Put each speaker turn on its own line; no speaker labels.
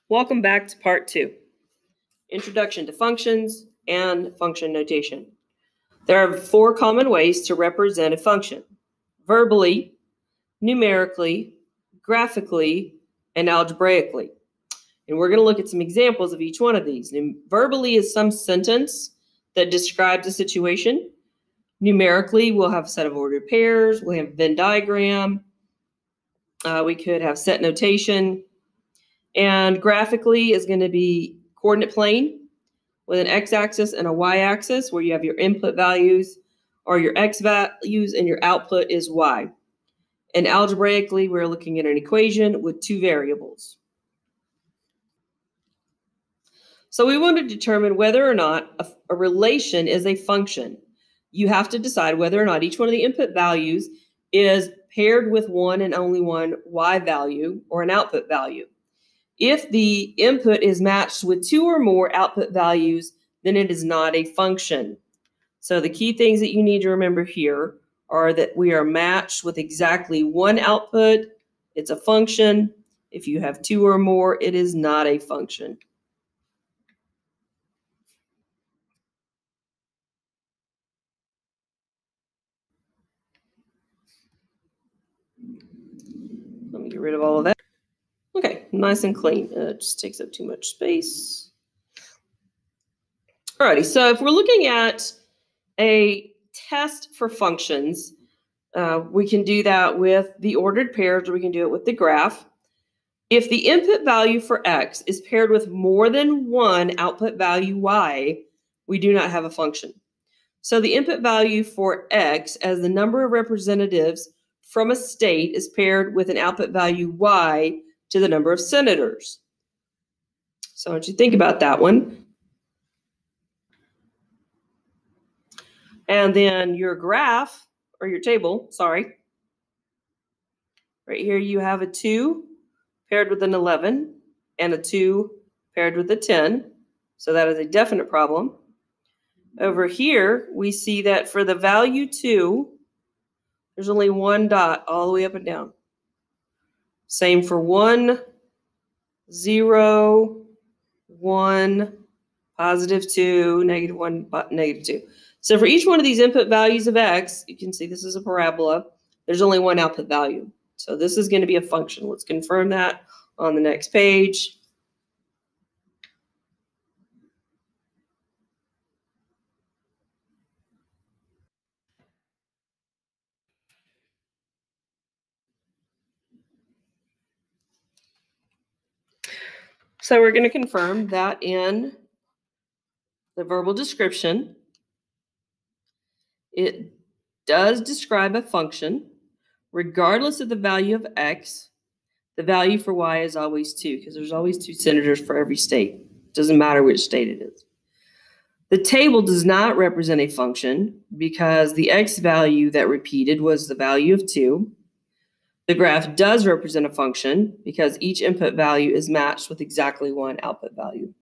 Welcome back to part 2, Introduction to Functions and Function Notation. There are 4 common ways to represent a function: verbally, numerically, graphically, and algebraically. And we're going to look at some examples of each one of these. Verbally is some sentence that describes a situation. Numerically, we'll have a set of ordered pairs. We'll have a Venn diagram. We could have set notation. And graphically is going to be coordinate plane with an x-axis and a y-axis where you have your input values or your x values and your output is y. And algebraically, we're looking at an equation with 2 variables. So we want to determine whether or not a relation is a function. You have to decide whether or not each one of the input values is paired with one and only one y value or an output value. If the input is matched with 2 or more output values, then it is not a function. So the key things that you need to remember here are that we are matched with exactly one output. It's a function. If you have 2 or more, it is not a function. Let me get rid of all of that. Okay, nice and clean. It just takes up too much space. Alrighty, so if we're looking at a test for functions, we can do that with the ordered pairs, or we can do it with the graph. If the input value for x is paired with more than one output value y, we do not have a function. So the input value for x as the number of representatives from a state is paired with an output value y to the number of senators. So I want you to think about that one. And then your graph, or your table, sorry. Right here you have a 2 paired with an 11 and a 2 paired with a 10. So that is a definite problem. Over here, we see that for the value 2, there's only one dot all the way up and down. Same for 1, 0, 1, positive 2, negative 1, negative 2. So for each one of these input values of x, you can see this is a parabola. There's only one output value. So this is going to be a function. Let's confirm that on the next page. So we're going to confirm that in the verbal description, it does describe a function. Regardless of the value of x, the value for y is always 2, because there's always 2 senators for every state. Doesn't matter which state it is. The table does not represent a function because the x value that repeated was the value of 2. The graph does represent a function because each input value is matched with exactly one output value.